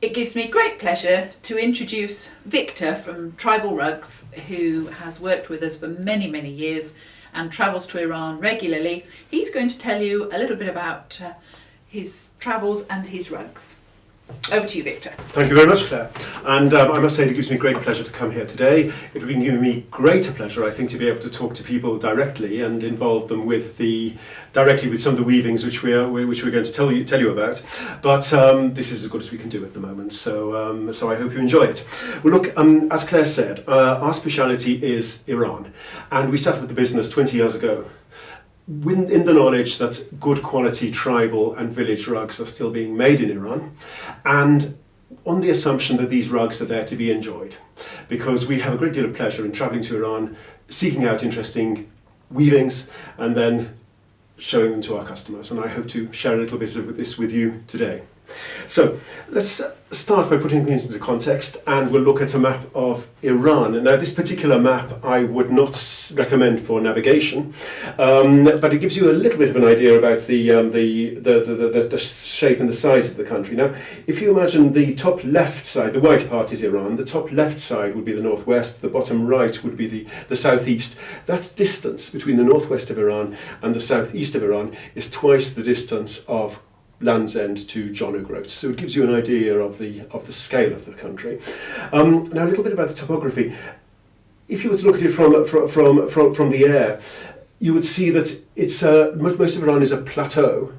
It gives me great pleasure to introduce Wictor from Tribal Rugs, who has worked with us for many, many years and travels to Iran regularly. He's going to tell you a little bit about his travels and his rugs. Over to you, Wictor. Thank you very much, Claire. And I must say it gives me great pleasure to come here today. It would be giving me greater pleasure, I think, to be able to talk to people directly and involve them directly with some of the weavings which we're going to tell you about. But this is as good as we can do at the moment, so I hope you enjoy it. Well, look, as Claire said, our speciality is Iran, and we started with the business 20 years ago, in the knowledge that good quality tribal and village rugs are still being made in Iran, and on the assumption that these rugs are there to be enjoyed, because we have a great deal of pleasure in travelling to Iran, seeking out interesting weavings and then showing them to our customers, and I hope to share a little bit of this with you today. So let's start by putting things into context, and we'll look at a map of Iran. Now, this particular map I would not recommend for navigation, but it gives you a little bit of an idea about the shape and the size of the country. Now, if you imagine the top left side, the white part is Iran, the top left side would be the northwest, the bottom right would be the southeast. That distance between the northwest of Iran and the southeast of Iran is twice the distance of Land's End to John O'Groats. So it gives you an idea of the scale of the country. Now, a little bit about the topography. If you were to look at it from the air, you would see that it's most of Iran is a plateau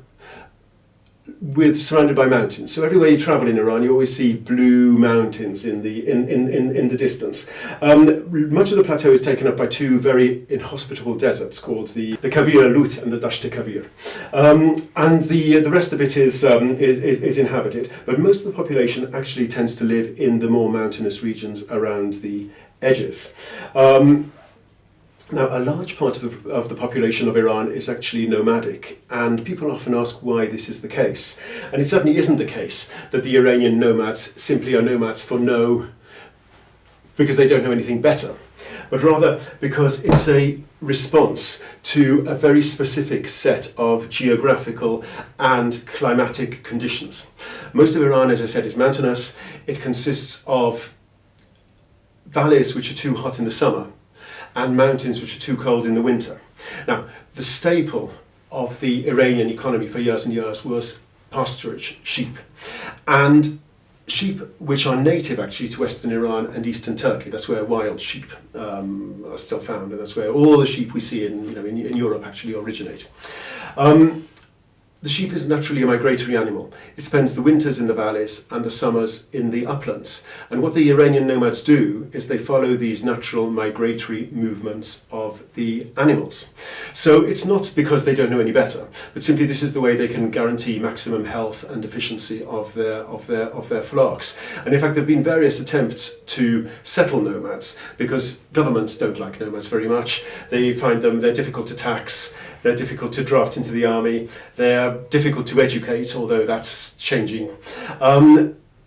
surrounded by mountains. So everywhere you travel in Iran, you always see blue mountains in the distance. Much of the plateau is taken up by two very inhospitable deserts called the Kavir Lut and the Dasht Kavir, and the rest of it is inhabited. But most of the population actually tends to live in the more mountainous regions around the edges. Now, a large part of the population of Iran is actually nomadic, and people often ask why this is the case. And it certainly isn't the case that the Iranian nomads simply are nomads because they don't know anything better, but rather because it's a response to a very specific set of geographical and climatic conditions. Most of Iran, as I said, is mountainous. It consists of valleys which are too hot in the summer and mountains which are too cold in the winter. Now, the staple of the Iranian economy for years and years was pasturage, sheep. And sheep which are native actually to Western Iran and Eastern Turkey. That's where wild sheep are still found, and that's where all the sheep we see in Europe actually originate. The sheep is naturally a migratory animal. It spends the winters in the valleys and the summers in the uplands. And what the Iranian nomads do is they follow these natural migratory movements of the animals. So it's not because they don't know any better, but simply this is the way they can guarantee maximum health and efficiency of their flocks. And in fact, there have been various attempts to settle nomads because governments don't like nomads very much. They find they're difficult to tax, they're difficult to draft into the army, they're difficult to educate, although that's changing.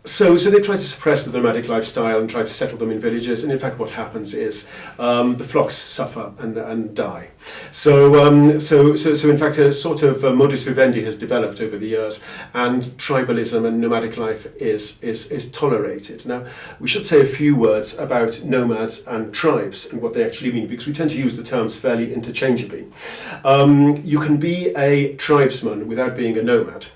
So they try to suppress the nomadic lifestyle and try to settle them in villages, and in fact what happens is the flocks suffer and die. So in fact a sort of modus vivendi has developed over the years, and tribalism and nomadic life is tolerated. Now, we should say a few words about nomads and tribes and what they actually mean, because we tend to use the terms fairly interchangeably. You can be a tribesman without being a nomad.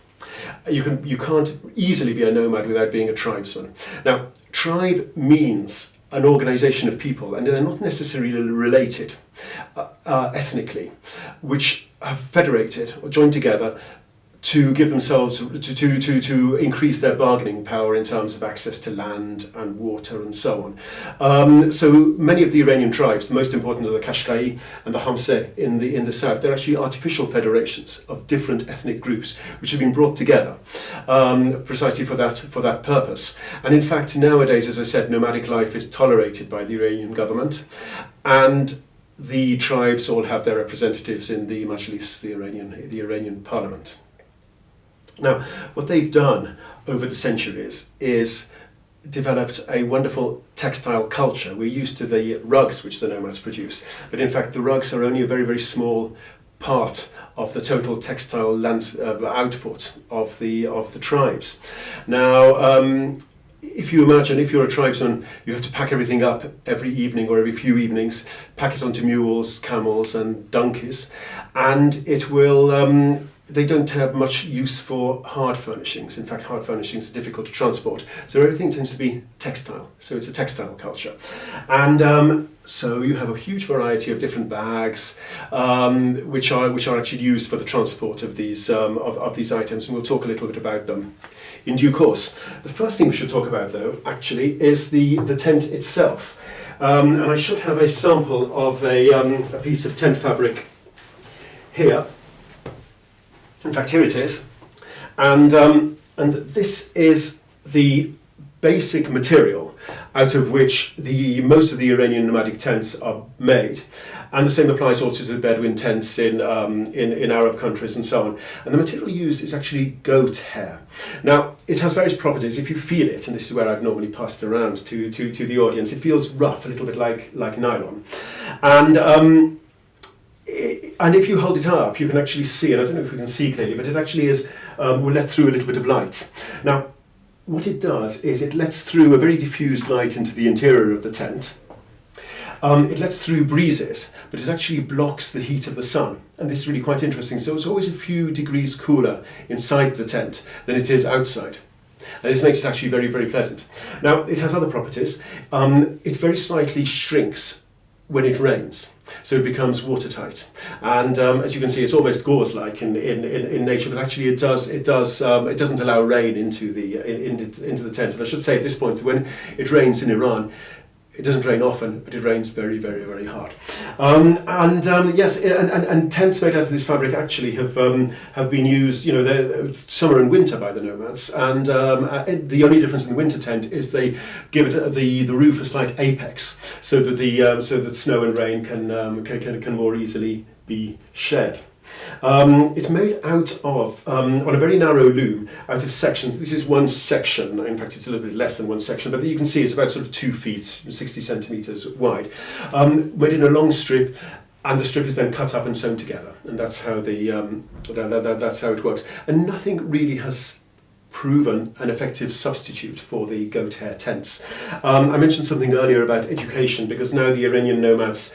You can't easily be a nomad without being a tribesman. Now, tribe means an organisation of people, and they're not necessarily related ethnically, which have federated or joined together to give themselves, to increase their bargaining power in terms of access to land and water and so on. So many of the Iranian tribes, the most important are the Qashqai and the Hamse in the south, they're actually artificial federations of different ethnic groups which have been brought together precisely for that purpose. And in fact, nowadays, as I said, nomadic life is tolerated by the Iranian government, and the tribes all have their representatives in the Majlis, the Iranian parliament. Now, what they've done over the centuries is developed a wonderful textile culture. We're used to the rugs which the nomads produce, but in fact the rugs are only a very, very small part of the total textile output of the tribes. Now, if you imagine, if you're a tribesman, you have to pack everything up every evening or every few evenings, pack it onto mules, camels and donkeys, and it will, they don't have much use for hard furnishings. In fact, hard furnishings are difficult to transport. So everything tends to be textile. So it's a textile culture. And so you have a huge variety of different bags, which are actually used for the transport of these items. And we'll talk a little bit about them in due course. The first thing we should talk about, though, actually, is the tent itself. And I should have a sample of a piece of tent fabric here. In fact, here it is, and this is the basic material out of which most of the Iranian nomadic tents are made, and the same applies also to the Bedouin tents in Arab countries and so on. And the material used is actually goat hair. Now, it has various properties. If you feel it, and this is where I've normally passed it around to the audience, it feels rough, a little bit like nylon, and if you hold it up, you can actually see, and I don't know if we can see clearly, but it actually will let through a little bit of light. Now, what it does is it lets through a very diffused light into the interior of the tent. It lets through breezes, but it actually blocks the heat of the sun. And this is really quite interesting. So it's always a few degrees cooler inside the tent than it is outside. And this makes it actually very, very pleasant. Now, it has other properties. It very slightly shrinks when it rains. So it becomes watertight, and as you can see, it's almost gauze-like in nature. But actually, it doesn't allow rain into the tent. And I should say at this point, when it rains in Iran, it doesn't rain often, but it rains very, very, very hard. Yes, and tents made out of this fabric actually have been used, summer and winter by the nomads. And the only difference in the winter tent is they give it the roof a slight apex, so that snow and rain can more easily be shed. It's made out of, on a very narrow loom, out of sections. This is one section. In fact, it's a little bit less than one section, but you can see it's about sort of 2 feet, 60 centimetres wide. Made in a long strip, and the strip is then cut up and sewn together, and that's how that's how it works. And nothing really has proven an effective substitute for the goat hair tents. I mentioned something earlier about education, because now the Iranian nomads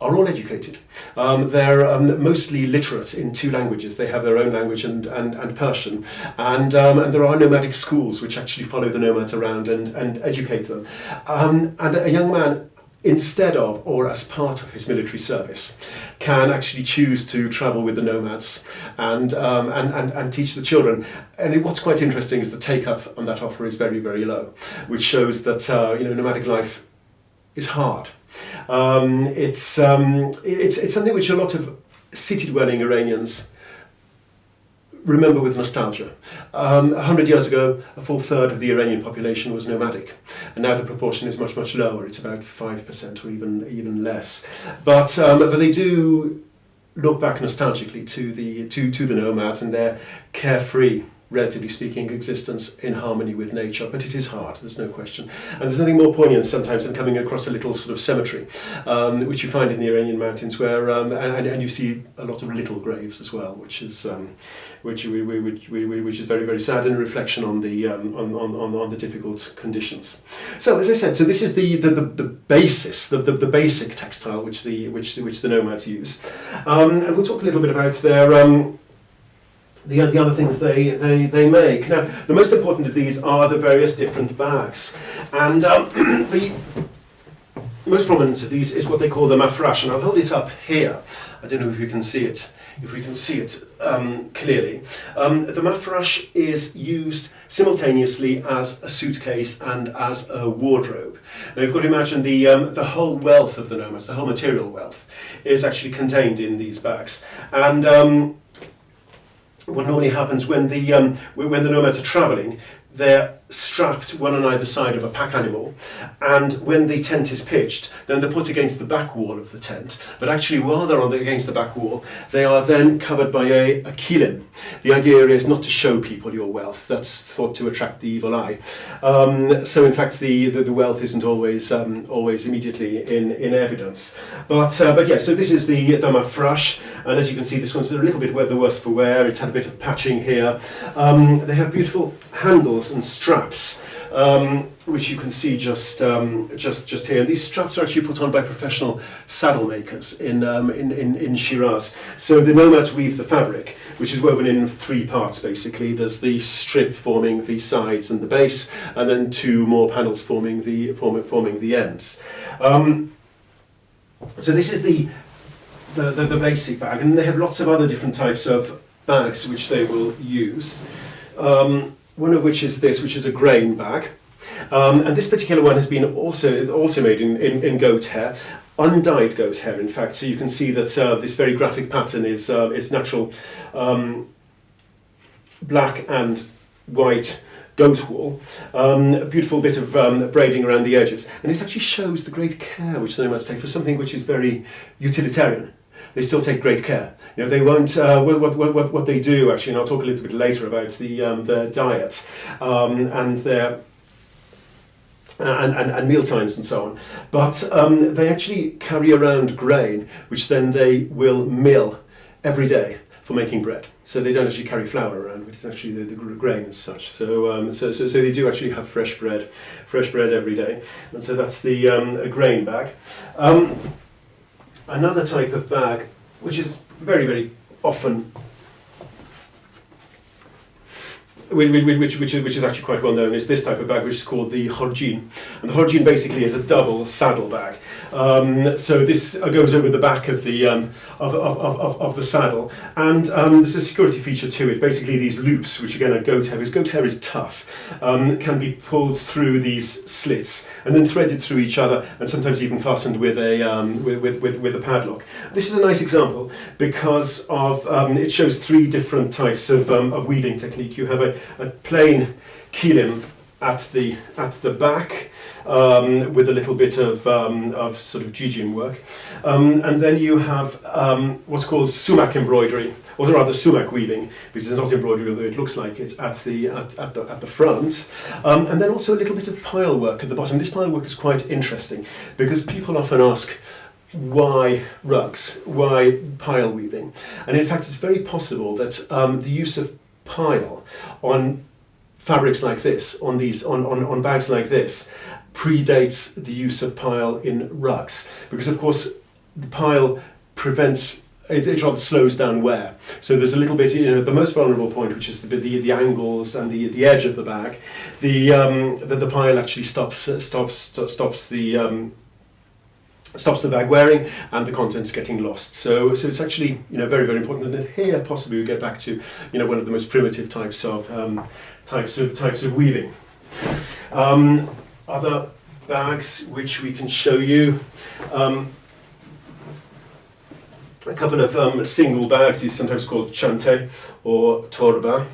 are all educated. They're mostly literate in 2 languages. They have their own language and Persian. And there are nomadic schools which actually follow the nomads around and educate them. And a young man, instead of or as part of his military service, can actually choose to travel with the nomads and teach the children. And what's quite interesting is the take-up on that offer is very, very low, which shows that nomadic life is hard. It's something which a lot of city-dwelling Iranians remember with nostalgia. 100 years ago, a full third of the Iranian population was nomadic, and now the proportion is much, much lower. It's about 5% or even less. But they do look back nostalgically to the nomads and their carefree, relatively speaking, existence in harmony with nature. But it is hard, there's no question. And there's nothing more poignant sometimes than coming across a little sort of cemetery, which you find in the Iranian mountains, where and you see a lot of little graves as well, which is very, very sad, and a reflection on the difficult conditions. So, as I said, so this is the basis, the basic textile which the nomads use, and we'll talk a little bit about their the other things they make. Now, the most important of these are the various different bags, and the most prominent of these is what they call the mafrash, and I'll hold it up here. I don't know if you can see it. If we can see it clearly, the mafrash is used simultaneously as a suitcase and as a wardrobe. Now, you've got to imagine the whole wealth of the nomads, the whole material wealth, is actually contained in these bags, and what normally happens when the nomads are travelling, they're strapped one on either side of a pack animal, and when the tent is pitched, then they're put against the back wall of the tent. But actually, while they're against the back wall, they are then covered by a kilim. The idea is not to show people your wealth. That's thought to attract the evil eye. So in fact, the wealth isn't always immediately in evidence. But yeah, so this is the mafresh, and as you can see, this one's a little bit the worse for wear. It's had a bit of patching here. They have beautiful handles and straps, which you can see just here. And these straps are actually put on by professional saddle makers in Shiraz. So the nomads weave the fabric, which is woven in 3 parts basically. There's the strip forming the sides and the base, and then 2 more panels forming the ends. So this is the basic bag, and they have lots of other different types of bags which they will use. One of which is this, which is a grain bag. And this particular one has been also made in goat hair, undyed goat hair in fact. So you can see that this very graphic pattern is natural black and white goat wool. A beautiful bit of braiding around the edges. And it actually shows the great care which they must take for something which is very utilitarian. They still take great care. You know, they won't. What they do actually, and I'll talk a little bit later about their diet and their and meal times and so on. But they actually carry around grain, which then they will mill every day for making bread. So they don't actually carry flour around, which is actually the grain as such. So they do actually have fresh bread every day, and so that's the a grain bag. Another type of bag, which is very, very often, which is actually quite well known, is this type of bag, which is called the khorjin. And the khorjin basically is a double saddle bag. So this goes over the back of the of the saddle, and there's a security feature to it. Basically, these loops, which again are goat hair, because goat hair is tough, can be pulled through these slits and then threaded through each other, and sometimes even fastened with a padlock. This is a nice example because of it shows 3 different types of weaving technique. You have a plain kilim at the back, with a little bit of sort of jijim work, and then you have what's called sumac embroidery, or rather sumac weaving, which is not embroidery, although it looks like it's at the front, and then also a little bit of pile work at the bottom. This pile work is quite interesting because people often ask, why rugs? Why pile weaving? And in fact, it's very possible that the use of pile on fabrics like this, on bags like this, predates the use of pile in rugs, because of course the pile prevents, it rather slows down wear. So there's a little bit, the most vulnerable point, which is the angles and the edge of the bag. The pile actually stops the bag wearing and the contents getting lost. So it's actually very, very important. And here possibly we get back to one of the most primitive types of weaving. Other bags which we can show you. A couple of single bags, these sometimes called chante or torba.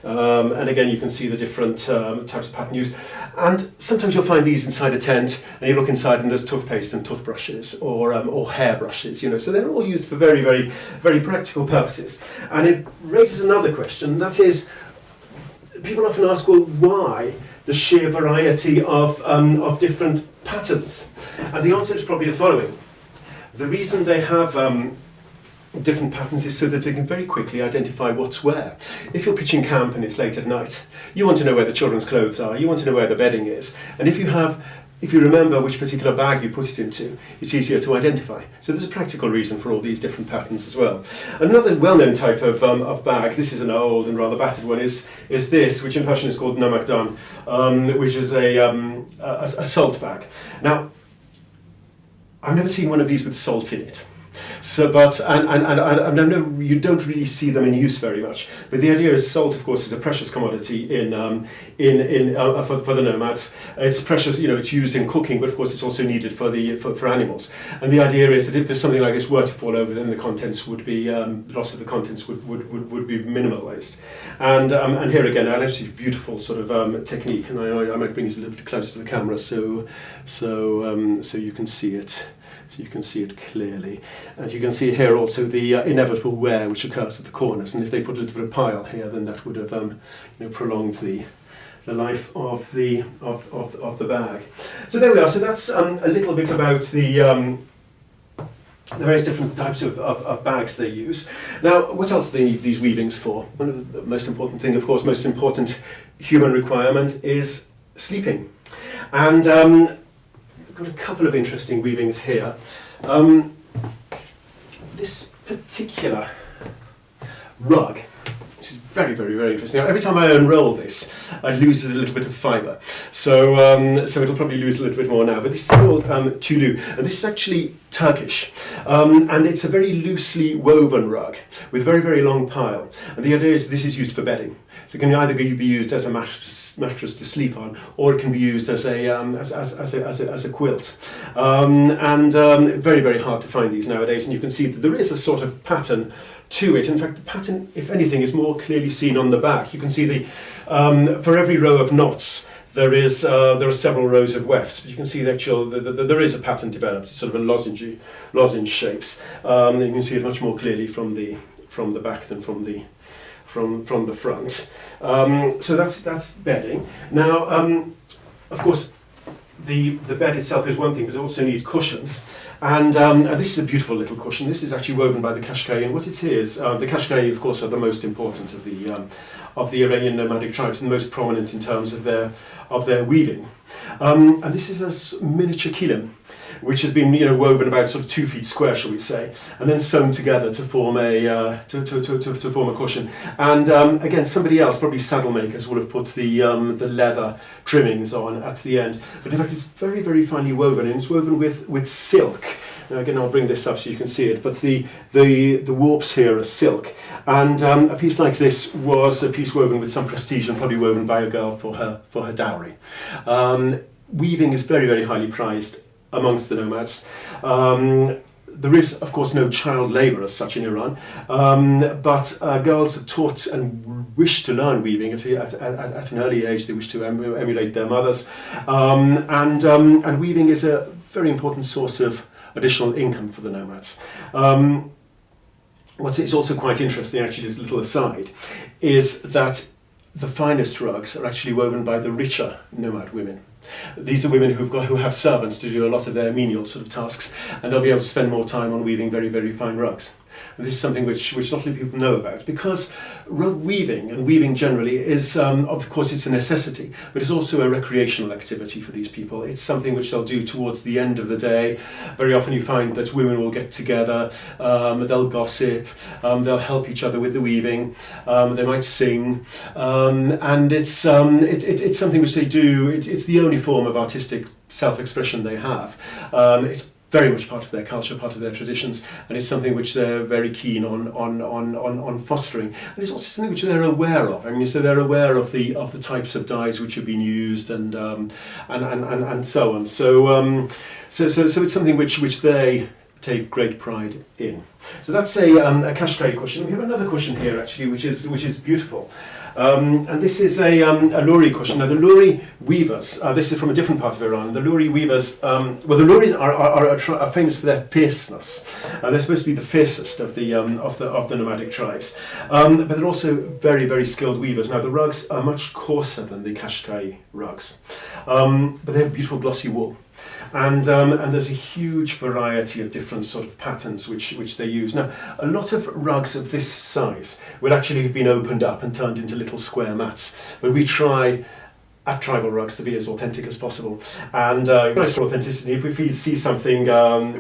And again, you can see the different types of pattern used. And sometimes you'll find these inside a tent, and you look inside and there's toothpaste and toothbrushes or hair brushes, So they're all used for very, very, very practical purposes. And it raises another question, that is, people often ask, well, why the sheer variety of different patterns? And the answer is probably the following. The reason they have different patterns is so that they can very quickly identify what's where. If you're pitching camp and it's late at night, you want to know where the children's clothes are, you want to know where the bedding is, and if you remember which particular bag you put it into, it's easier to identify. So there's a practical reason for all these different patterns as well. Another well-known type of bag, this is an old and rather battered one, is this, which in Persian is called namakdan, which is a salt bag. Now, I've never seen one of these with salt in it. So, but I know you don't really see them in use very much. But the idea is, salt, of course, is a precious commodity for the nomads. It's precious, it's used in cooking, but of course, it's also needed for animals. And the idea is that if there's something like this were to fall over, then the contents would be the loss of the contents would be minimalised. And here again, an absolutely beautiful sort of technique, and I might bring it a little bit closer to the camera so you can see it. So you can see it clearly, and you can see here also the inevitable wear which occurs at the corners. And if they put a little bit of pile here, then that would have prolonged the life of the bag. So there we are. So that's a little bit about the various different types of bags they use. Now, what else do they need these weavings for? One of the most important thing, of course, most important human requirement is sleeping. And I've got a couple of interesting weavings here. This particular rug, which is very, very, very interesting. Now, every time I unroll this, I lose a little bit of fibre. So it'll probably lose a little bit more now. But this is called tulu, and this is actually Turkish. And it's a very loosely woven rug with very, very long pile. And the idea is this is used for bedding. So it can either be used as a mattress to sleep on, or it can be used as a quilt. Very, very hard to find these nowadays. And you can see that there is a sort of pattern to it. In fact, the pattern, if anything, is more clearly seen on the back. You can see the for every row of knots, there are several rows of wefts, but you can see that there is a pattern developed. It's sort of a lozenge shapes. You can see it much more clearly from the back than from the front. So that's bedding. Now, of course, the bed itself is one thing, but it also needs cushions. And this is a beautiful little cushion. This is actually woven by the Kashkai, and what it is, the Kashkai, of course, are the most important of the Iranian nomadic tribes and the most prominent in terms of their weaving. And this is a miniature kilim, which has been woven about sort of 2 feet square, shall we say, and then sewn together to form to form a cushion. And again, somebody else, probably saddle makers, will have put the leather trimmings on at the end. But in fact, it's very, very finely woven, and it's woven with silk. Now again, I'll bring this up so you can see it. But the warps here are silk, and a piece like this was a piece woven with some prestige and probably woven by a girl for her dowry. Weaving is very, very highly prized amongst the nomads. There is, of course, no child labour as such in Iran, but girls are taught and wish to learn weaving at an early age. They wish to emulate their mothers, and weaving is a very important source of additional income for the nomads. What is also quite interesting, actually, as a little aside, is that the finest rugs are actually woven by the richer nomad women. These are women who have servants to do a lot of their menial sort of tasks, and they'll be able to spend more time on weaving very, very fine rugs. And this is something which not many people know about, because rug weaving and weaving generally is, of course, it's a necessity, but it's also a recreational activity for these people. It's something which they'll do towards the end of the day. Very often you find that women will get together, they'll gossip, they'll help each other with the weaving, they might sing, and it's something which they do. It's the only form of artistic self-expression they have. It's very much part of their culture, part of their traditions, and it's something which they're very keen on fostering. And it's also something which they're aware of. I mean, so they're aware of the types of dyes which have been used and so on. So it's something which they take great pride in. So that's a Kashkai cushion. We have another cushion here actually, which is beautiful. And this is a Luri cushion. Now the Luri weavers, this is from a different part of Iran. The Luri weavers, the Luris are famous for their fierceness. They're supposed to be the fiercest of the nomadic tribes, but they're also very, very skilled weavers. Now the rugs are much coarser than the Kashkai rugs, but they have beautiful glossy wool. And there's a huge variety of different sort of patterns which they use. Now, a lot of rugs of this size will actually have been opened up and turned into little square mats. But we try at Tribal Rugs to be as authentic as possible. And authenticity, if we see something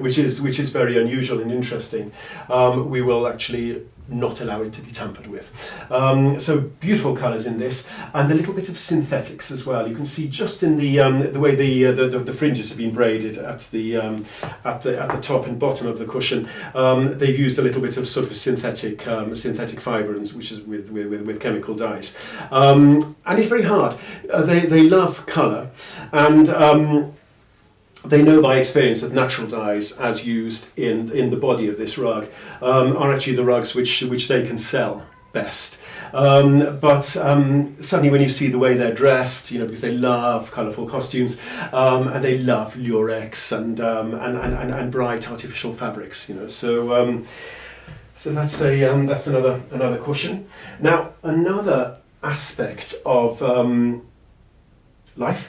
which is very unusual and interesting, we will actually not allow it to be tampered with. So beautiful colours in this, and a little bit of synthetics as well. You can see just in the way the fringes have been braided at the top and bottom of the cushion. They've used a little bit of sort of synthetic fibre, which is with chemical dyes, and it's very hard. They love colour, and they know by experience that natural dyes, as used in the body of this rug, are actually the rugs which they can sell best. But suddenly when you see the way they're dressed, because they love colourful costumes, and they love lurex and bright artificial fabrics, So that's another caution. Now, another aspect of life,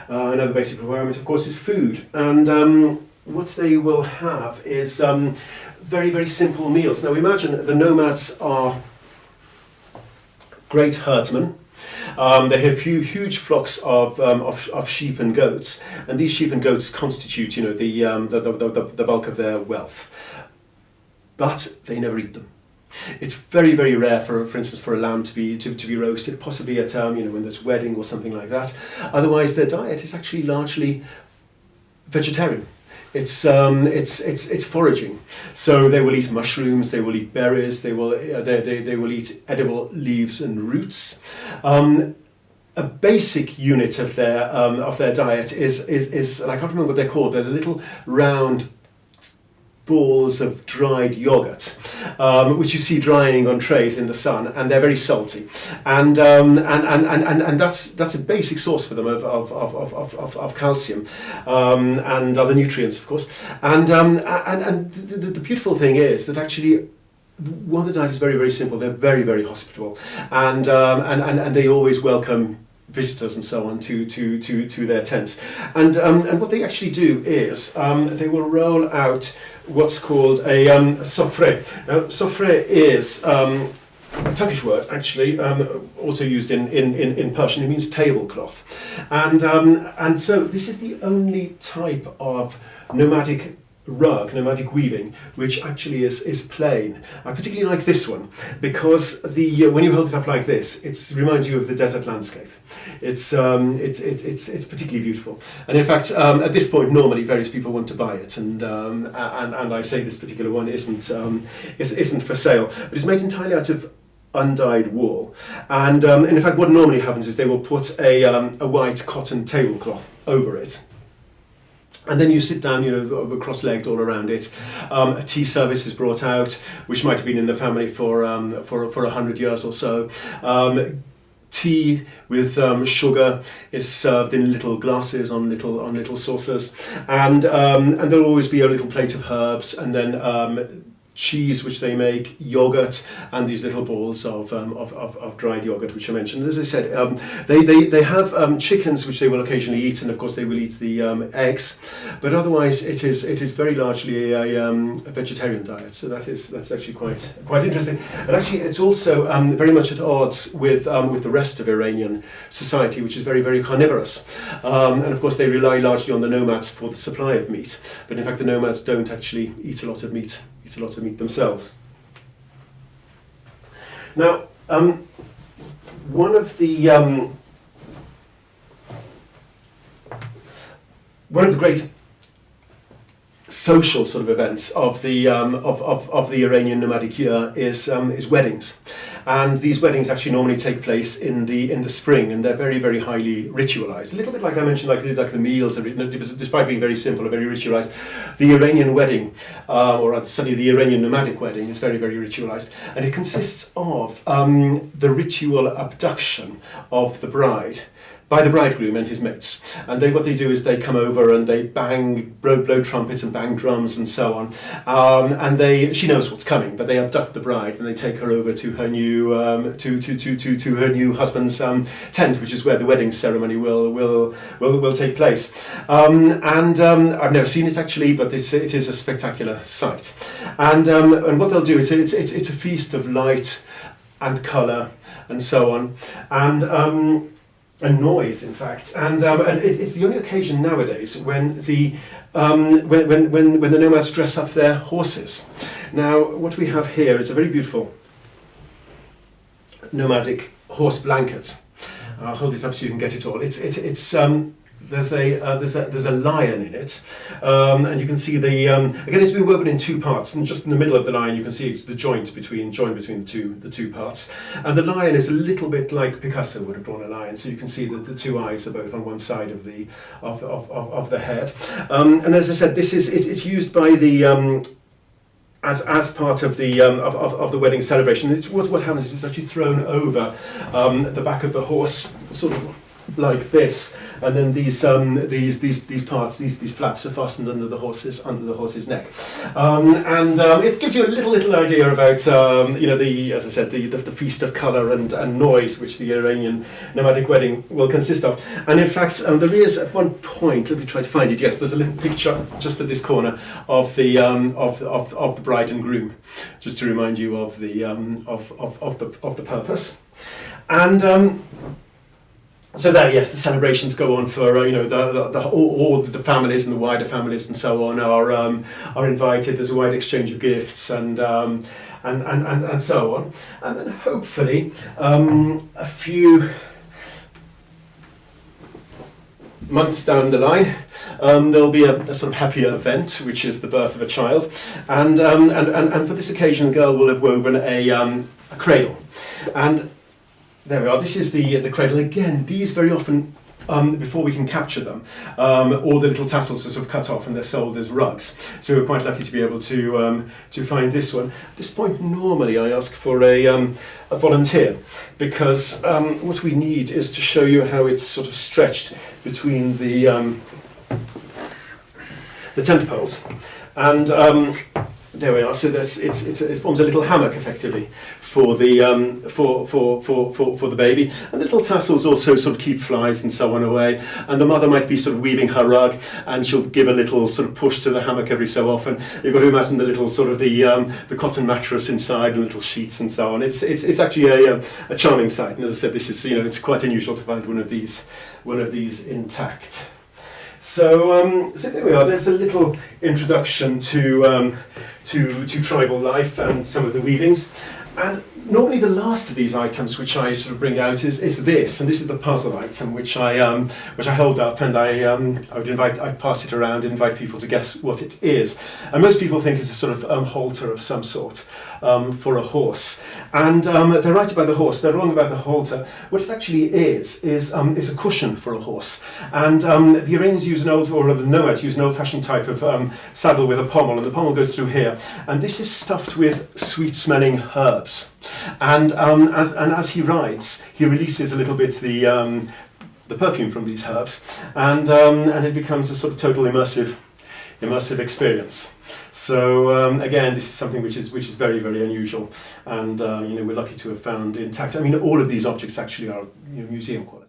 another basic requirement, of course, is food. And what they will have is very, very simple meals. Now, imagine the nomads are great herdsmen. They have huge flocks of sheep and goats, and these sheep and goats constitute, the bulk of their wealth. But they never eat them. It's very, very rare, for instance, for a lamb to be roasted, possibly at when there's a wedding or something like that. Otherwise, their diet is actually largely vegetarian. It's foraging. So they will eat mushrooms, they will eat berries, they will eat edible leaves and roots. A basic unit of their diet is and I can't remember what they're called. They're little round balls of dried yogurt, which you see drying on trays in the sun, and they're very salty, and that's a basic source for them of calcium and other nutrients, of course. And the beautiful thing is that actually, while the diet is very, very simple, they're very, very hospitable, and they always welcome visitors and so on to their tents. And what they actually do is they will roll out what's called a sofre. Now, sofre is a Turkish word, actually, also used in Persian. It means tablecloth. And so this is the only type of nomadic weaving which actually is plain. I particularly like this one because when you hold it up like this, it reminds you of the desert landscape. It's particularly beautiful, and in fact, at this point, normally various people want to buy it, and I say this particular one isn't for sale, but it's made entirely out of undyed wool, and in fact, what normally happens is they will put a white cotton tablecloth over it. And then you sit down, cross-legged all around it. A tea service is brought out, which might have been in the family for 100 years or so. Tea with sugar is served in little glasses on little saucers, and there'll always be a little plate of herbs, and then cheese, which they make, yogurt, and these little balls of dried yogurt, which I mentioned. As I said, they have chickens, which they will occasionally eat, and of course they will eat the eggs. But otherwise, it is very largely a vegetarian diet. So that's actually quite interesting. And actually, it's also very much at odds with the rest of Iranian society, which is very, very carnivorous. And of course, they rely largely on the nomads for the supply of meat. But in fact, the nomads don't actually eat a lot of meat themselves. Now, one of the great social sort of events of the Iranian nomadic year is weddings, and these weddings actually normally take place in the spring, and they're very, very highly ritualized. A little bit like I mentioned, like the meals, despite being very simple, are very ritualized. The Iranian wedding, or rather, certainly the Iranian nomadic wedding, is very, very ritualized, and it consists of the ritual abduction of the bride by the bridegroom and his mates. And what they do is they come over and they blow trumpets and bang drums and so on. And she knows what's coming, but they abduct the bride and they take her over to her new to her new husband's tent, which is where the wedding ceremony will take place. And I've never seen it actually, but it is a spectacular sight. And what they'll do is it's a feast of light and colour and so on, and noise, in fact, and it's the only occasion nowadays when the nomads dress up their horses. Now, what we have here is a very beautiful nomadic horse blanket. I'll hold it up so you can get it all. There's a lion in it, and you can see again it's been woven in two parts, and just in the middle of the lion you can see the joint between the two parts, and the lion is a little bit like Picasso would have drawn a lion, so you can see that the two eyes are both on one side of the head, and as I said, it's used by the as part of the wedding celebration. What happens is it's actually thrown over the back of the horse, sort of like this, and then these parts, these flaps are fastened under the horse's neck, and it gives you a little idea about as I said, the feast of colour and noise which the Iranian nomadic wedding will consist of. And in fact, there is at one point, let me try to find it. Yes, there's a little picture just at this corner of the of the bride and groom, just to remind you of the purpose. And so there, yes, the celebrations go on for all the families and the wider families and so on are invited. There's a wide exchange of gifts and so on, and then hopefully a few months down the line, there'll be a sort of happier event, which is the birth of a child, and for this occasion, the girl will have woven a cradle, and there we are. This is the cradle. Again, these very often, before we can capture them, all the little tassels are sort of cut off and they're sold as rugs. So we're quite lucky to be able to find this one. At this point, normally I ask for a volunteer, because what we need is to show you how it's sort of stretched between the tent poles, and there we are. So it forms a little hammock effectively for the for the baby, and the little tassels also sort of keep flies and so on away. And the mother might be sort of weaving her rug, and she'll give a little sort of push to the hammock every so often. You've got to imagine the little sort of the cotton mattress inside and little sheets and so on. It's actually a charming sight. And as I said, this is it's quite unusual to find one of these intact. So there we are. There's a little introduction to tribal life and some of the weavings. And normally the last of these items which I sort of bring out is this, and this is the puzzle item which I hold up, and I'd pass it around and invite people to guess what it is. And most people think it's a sort of halter of some sort for a horse. And they're right about the horse, they're wrong about the halter. What it actually is a cushion for a horse. And the Iranians use the nomads use an old-fashioned type of saddle with a pommel, and the pommel goes through here. And this is stuffed with sweet-smelling herbs. And as he rides, he releases a little bit the perfume from these herbs, and it becomes a sort of total immersive experience. So again, this is something which is very, very unusual, and we're lucky to have found intact. I mean, all of these objects actually are museum quality.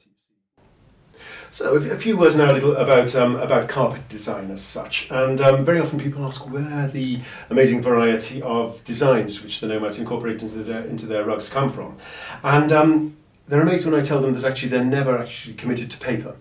So a few words now a little about carpet design as such, and very often people ask where the amazing variety of designs which the nomads incorporate into their rugs come from, and they're amazed when I tell them that actually they're never actually committed to paper.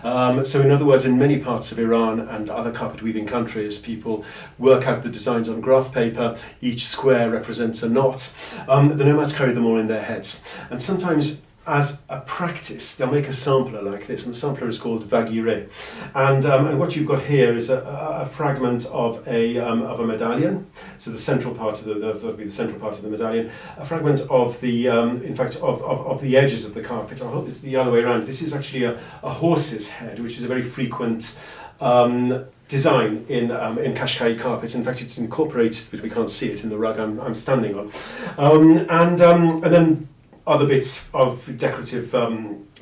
So in other words, in many parts of Iran and other carpet weaving countries, people work out the designs on graph paper. Each square represents a knot. The nomads carry them all in their heads, and sometimes as a practice, they'll make a sampler like this, and the sampler is called vagire. And what you've got here is a fragment of a medallion. So the central part of that'll be the central part of the medallion. A fragment of the, of the edges of the carpet. It's the other way around. This is actually a horse's head, which is a very frequent design in Qashqai carpets. In fact, it's incorporated, but we can't see it in the rug I'm standing on. And then other bits of decorative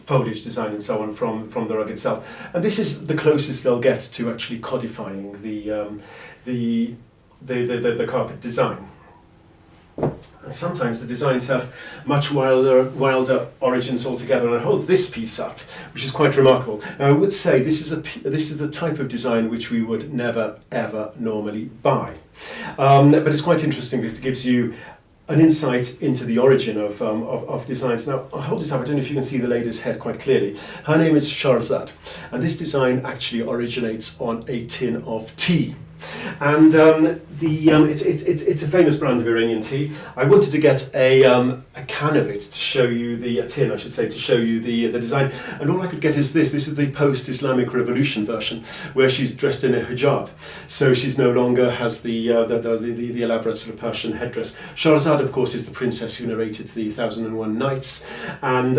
foliage design and so on from the rug itself, and this is the closest they'll get to actually codifying the carpet design. And sometimes the designs have much wilder origins altogether. And I hold this piece up, which is quite remarkable. Now, I would say this is the type of design which we would never ever normally buy, but it's quite interesting because it gives you an insight into the origin of designs. Now, I'll hold this up. I don't know if you can see the lady's head quite clearly. Her name is Shahrazad, and this design actually originates on a tin of tea. And it's a famous brand of Iranian tea. I wanted to get a can of it to show you a tin, I should say, to show you the design. And all I could get is this. This is the post-Islamic Revolution version, where she's dressed in a hijab. So she's no longer has the elaborate sort of Persian headdress. Shahrazad, of course, is the princess who narrated the 1001 Nights, and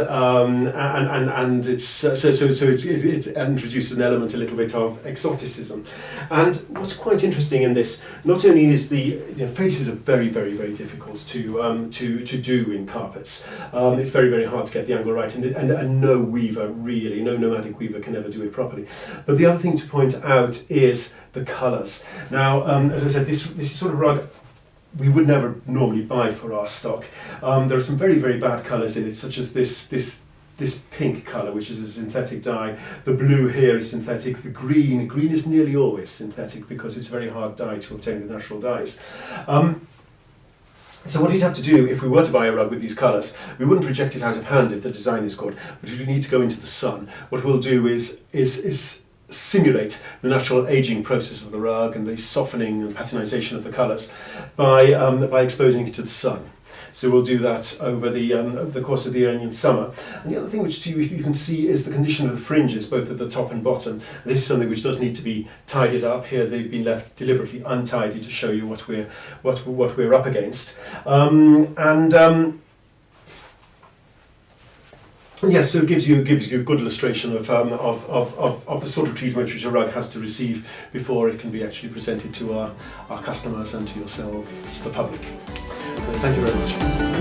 it's it introduces an element a little bit of exoticism. And what's quite interesting interesting in this, not only is faces are very, very, very difficult to do in carpets. It's very, very hard to get the angle right, and no weaver really, no nomadic weaver can ever do it properly. But the other thing to point out is the colours. Now, as I said, this sort of rug we would never normally buy for our stock. There are some very, very bad colours in it, such as this pink colour, which is a synthetic dye. The blue here is synthetic. The green is nearly always synthetic because it's a very hard dye to obtain with natural dyes. So what we'd have to do if we were to buy a rug with these colours, we wouldn't reject it out of hand if the design is good, but if we need to go into the sun, what we'll do is simulate the natural aging process of the rug and the softening and patinization of the colours by exposing it to the sun. So we'll do that over the course of the Iranian summer. And the other thing which you can see is the condition of the fringes, both at the top and bottom. This is something which does need to be tidied up. Here they've been left deliberately untidy to show you what we're up against. Yes, so it gives you a good illustration of the sort of treatment which a rug has to receive before it can be actually presented to our customers and to yourselves, the public. So thank you very much.